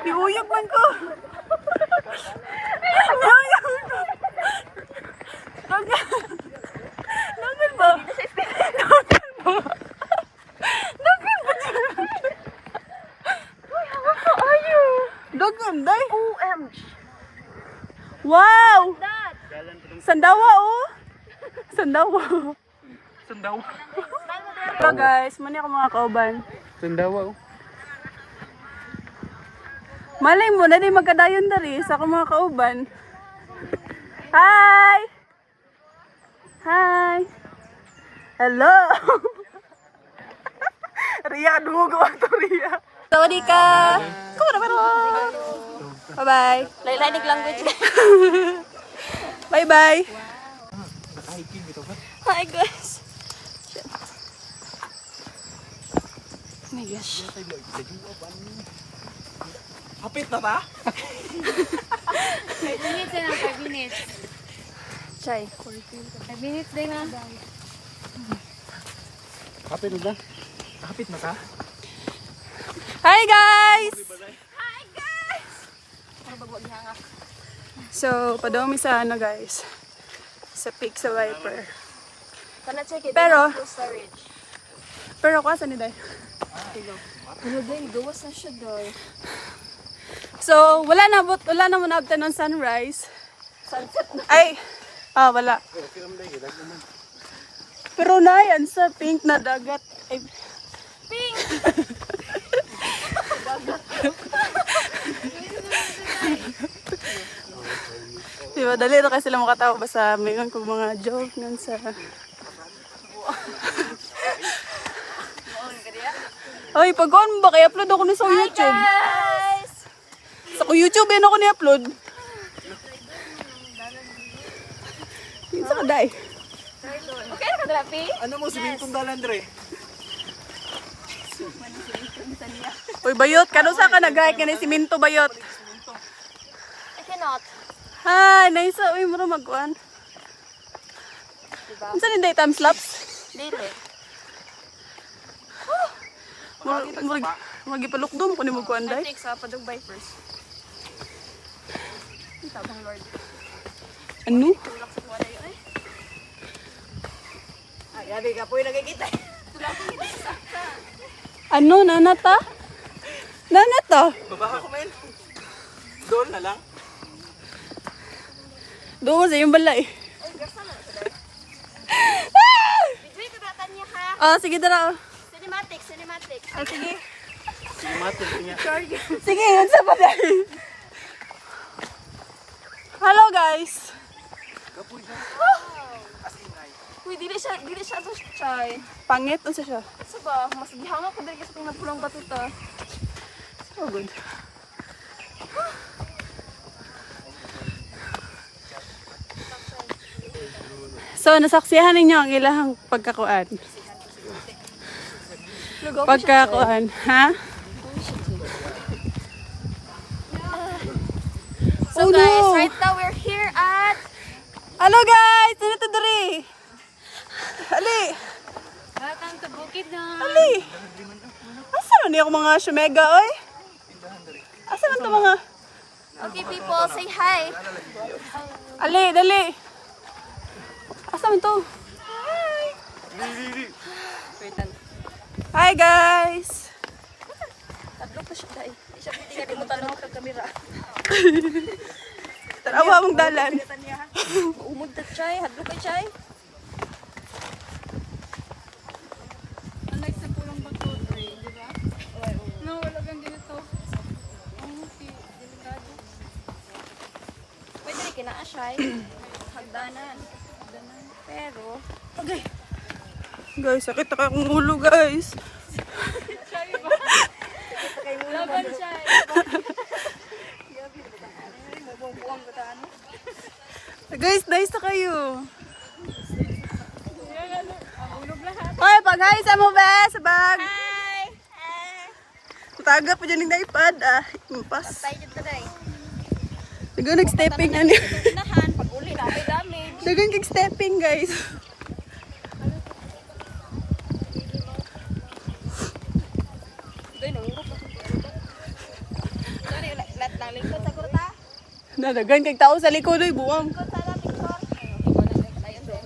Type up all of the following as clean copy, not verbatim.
Iuyog man ko. Iuyog man ko. Lagan ba? Lagan ba? Uy, hawak ko ayo. Dagan, day. OMG. Wow! Sandawa, oh. Sandawa. Hello guys, mani ako mga kauban. Sandawa, oh. Malay mo, na di magkadayon dari sa akong mga kauban. Hi! Hi! Hello! Ria, dumugo ako Ria. Sawadika! Kumara pero! Bye-bye! Laylainig language. Bye-bye! Hi guys. Oh my gosh. Hapit na ta? 5 minutes na, 5 minutes. Chay. 5 minutes din na. Hapit na ta? Hapit na ta? Hi guys! Hi guys! So, padawami sa ano guys. Sa peak sa Viper. Kana check it. Pero- storage. Pero ako asan ni Day? Ano din, gawas na siya doy. So, wala na mo na abtan ng sunrise. Sunset na. Ay! Wala. Pero na yan sa pink na dagat. Ay, Pink! diba, dali na kasi sila makatawa basta mayroon kong mga joke nun sa... Ay, pag-on ba? Kaya upload ako na sa YouTube. Guys! Sa ko YouTube, yan ako ni-upload. Yun sa kaday. Okay na ka Drapi? Ano mo, simintong dalan, Dre? Uy, bayot. Kano sa ka nag-gayat ka na siminto, bayot. I cannot. Hi, nice. Uy, muro mag-kuhan. Diba? Saan yung day time slaps? Dili. Magipalukdom kung ni mo kuhan, day. Take sa Padugay first. Ito bang Lord? Ano? Tulak sa kuwala yun eh. Ay, gabi ka po yung nagkikita. Ano, nanata? Nanata? Babaha ko, men. Doon na lang. Doon sa yung balay. Ay, gasa na ito dahil. Bidyoy ka gatan niya ha. Ah, sige dara. Cinematic, cinematic. Ah, sige. Sige, matin niya. Sige, yun sa balay. Hello guys. Uy, dili siya to chay. Pangit, unsa siya? Sa ba, mas gihanga ko dali kasi kung napulang batuta. Oh, good. So, nasaksihan ninyo ang ilahang pagkakuan. Pagkakuan, ha? So Oh, guys, no. right now we're here at Hello guys! Sino to diri? Ali! Welcome to Bukidnon. Ali! Asa man niya ako mga shumega, oy? Asa man to mga... Okay people, say hi. Ali, dali! Asa man to? Hi guys! Tadlok pa siya dahil. Di siya pitingan di mo tanong kag kamera. Tarawa mong dalan. Umod ta chay, hadlok kay chay. Unlike sa pulang bato, di ba? No, wala kang ganito. Delikado. Pwede rin kinaa chay. Hagdanan. Pero, Guys, sakit na akong ulo guys. Laban siya. Guys, nice na kayo. Hoy, pag-hi sa mo ba? Sa bag. hi! Taga pa dyan yung iPad. Impas. Tayo dyan today. Dagan nag-stepping ano. Tinahan, pag uli na, may damage. Dagan kag-stepping guys. Doy, nangurot na kung sorry, lat lang lingkod sa kurta. Nadagan kay tao sa likod oy buwang. Lingkod sa picture. Ikaw na lang kalayan doon.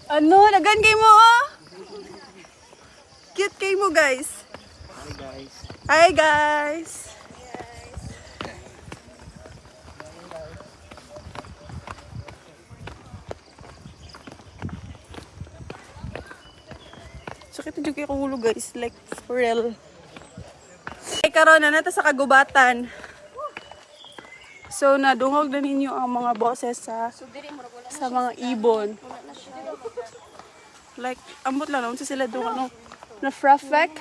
Ano, dagan kay mo oh. Cute kay mo guys. Hi guys. Hi guys. Sakit na kay ulo guys, like for real. Ay karon na nato sa kagubatan. So nadungog na ninyo ang mga boses sa So, diri mo wala sa mga ibon. na siya. Like ambot lang unsa sila do ano na frafek.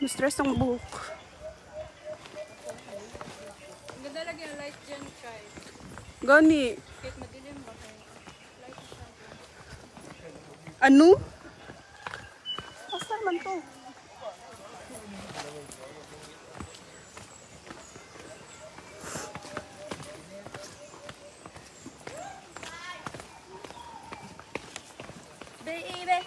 Na-stress ang buhok. Ang ganda lagi ang light dyan, Chai. Gani. Kahit madilim ba kayo? Ano? Asa man to? Baby.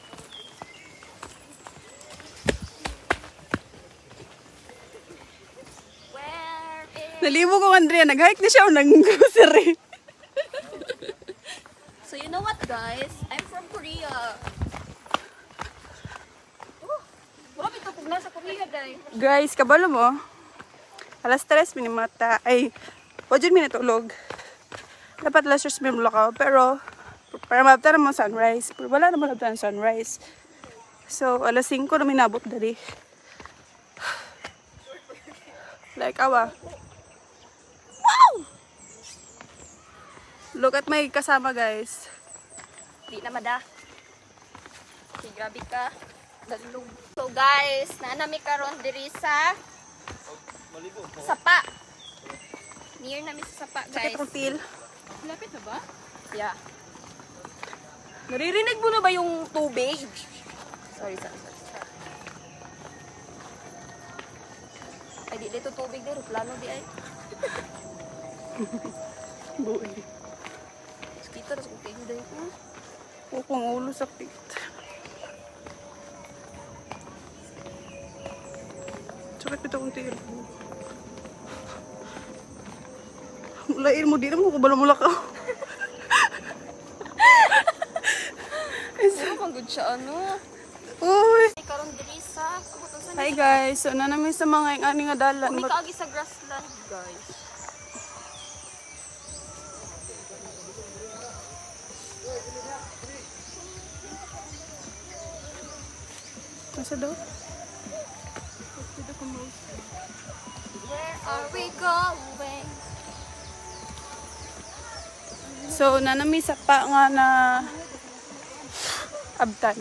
Where is... Nalibo ko Andrea, nag-hike na siya o nang-grocery. So you know what guys? I'm from Korea. Oh, grabe ito pag nasa Korea guys. Guys, kabalo mo. Alas 3 minimata. Ay, wajan minatulog. Dapat alas 3 minulakaw. Pero, para mabta naman sunrise. Pero wala naman mabta ng sunrise. So, alas 5 na minabot dali. Like, awa. Wow! Look at my kasama, guys. Di na mada. Si grabe ka. Dalog. So guys, nanami karon diri sa Sapa. Near namin sa Sapa Sakit guys. ang til. Lapit na ba? Yeah. Naririnig mo na ba yung tubig? Sorry. Ay, di dito tubig dito. Plano di ay. Buhay. Kita na sa kong dahil ko. Kung ulo sakit. Sakit ito kong til. Mulain mo, di naman ko mula ka. Pero pang good siya ano. Uy! Karon diri sa Hi guys, so na namin sa mga ani nga dalan. Kami kaagi sa grassland guys. Nasa daw? Where are we going? So na namin sa pa nga na abtan.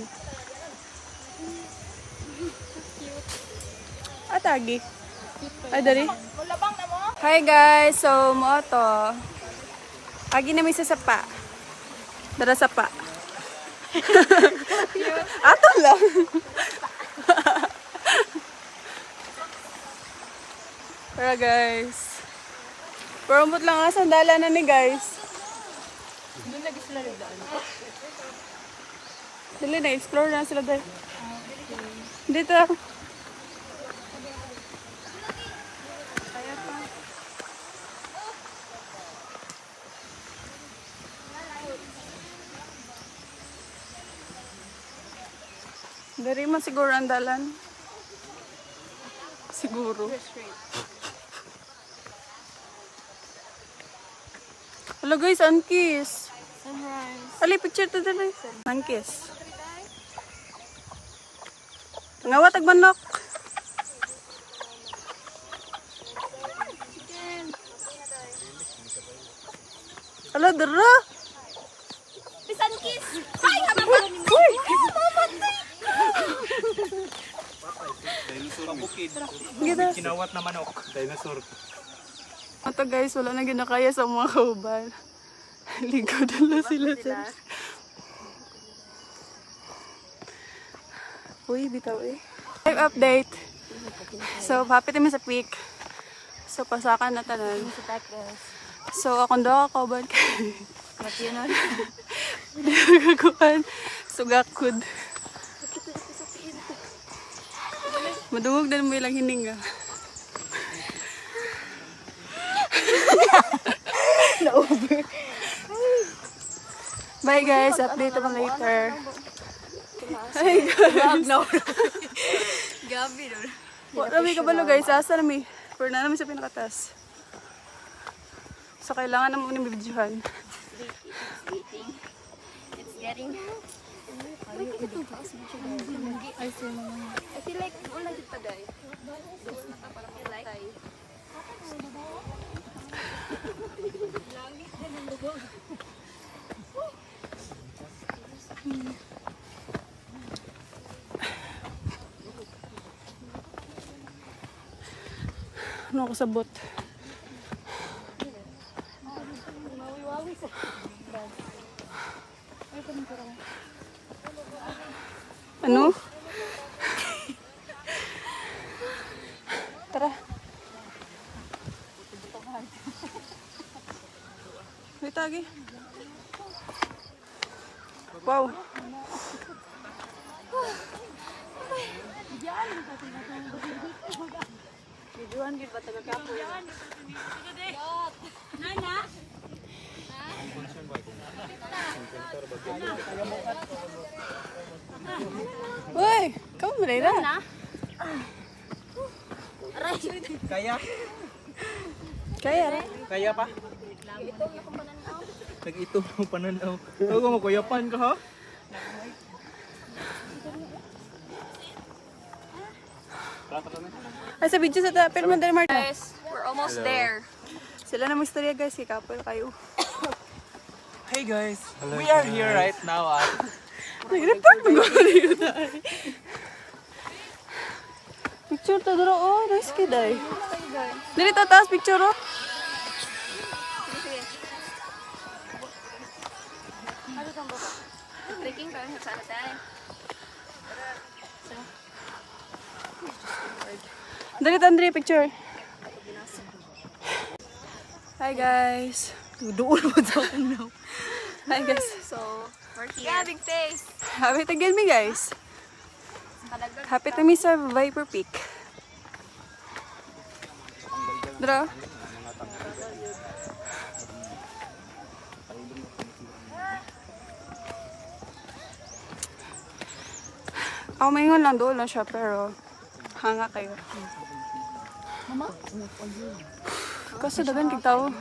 Atagi. Ay dari. Mulabang na mo? Hi guys, so mo to. Agi namin sa sapa. Dara sapa. Ato lang. Pero guys. Promote lang nga sandala na ni guys. Doon lagi sila nagdaan. Dali na, explore na sila guys. Dito. Dari man siguro ang dalan. Siguro. Hello guys, Ankiss. Sunrise. Ali, picture to dali. Ankiss. Ngawat ag manok. Ala, dara. Pisan kiss. Ay, haba pa rin mo. Uy! Dinosaur pabukid. Gita. Kinawat na manok. Dinosaur. Ito guys, wala na ginakaya sa mga kauban. Ligaw na sila sa... Uy, bitaw eh. Live update. So, hapit naman sa peak. So, pasakan na tanan. So, akong doon kakauban kay. Mati yun nun. Gagakuhan. Sugakod. Madungog din mo ilang hininga. Na-over. Bye guys, update naman later. Ay guys. Gabi nun. Rami kabalo guys, asa nami. Pero na namin sa pinakatas. So kailangan naman unin bibidyohan. Waiting. It's getting... I feel like wala dito day. Like Ano ako sabot? Ano? Tara. Wait, lagi. Wow. Videoan gid ba taga kapo? Nana. Uy, kamu malay na. Kaya? Kaya ra. Kaya pa? Nag-ito mo pananaw. Huwag mo kuyapan ka ha? Ay, sa video sa ta, pero mandali Marta. guys, we're almost there. Sila na mag-istorya guys, kay couple kayo. Hey guys, we are here right now at Nag-report mo yun ay. Picture to duro, oh, nice kid ay. Dili to taas picture oh. Trekking pa sa sana tayo. Dali to Andre, picture. Hi guys. Doon mo sa akin now. Hi guys. So, we're here. Yeah, big face. Happy again me guys. Happy to me sa Viper Peak. Dra. Ako maingon lang doon lang siya pero hanga kayo. Mama? Kaso dagan kig tao.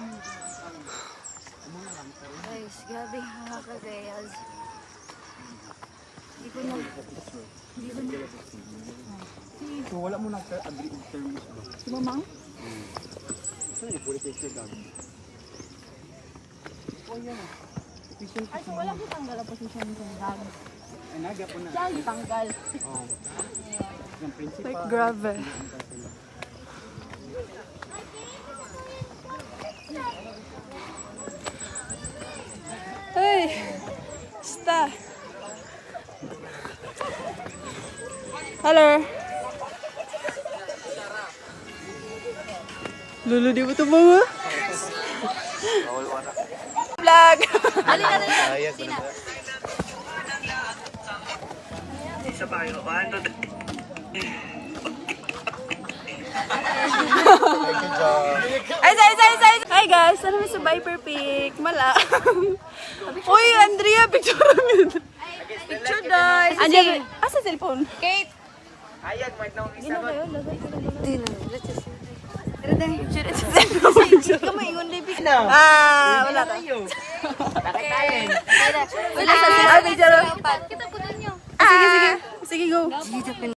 Guys, grabe hanga ka guys. Di ko na... So wala mo nag-agree with terms ba? Si Mamang? Saan yung puri picture dog? Oh yan ah. Ay, so wala kitang gala posisyon ng dog. Ay nagya po na. Diyan, tanggal. Oh. Yung principal. Like gravel. Hey! Sta! Hello! Lulu di mo ito mga? Vlog! Ali na rin. Sina. Isa pa yun. Paano? Ay! Hi guys! Ano may sa Viper Peak? Mala! Uy, Andrea! Picture namin! Picture guys. Andrea! Asa cellphone? Kate. Ayag, might now isa ba? Kamu ingon di picture. Ah, wala ka. Nakatayin. Wala sa Ah, picture. Kita po ninyo. Sige, go.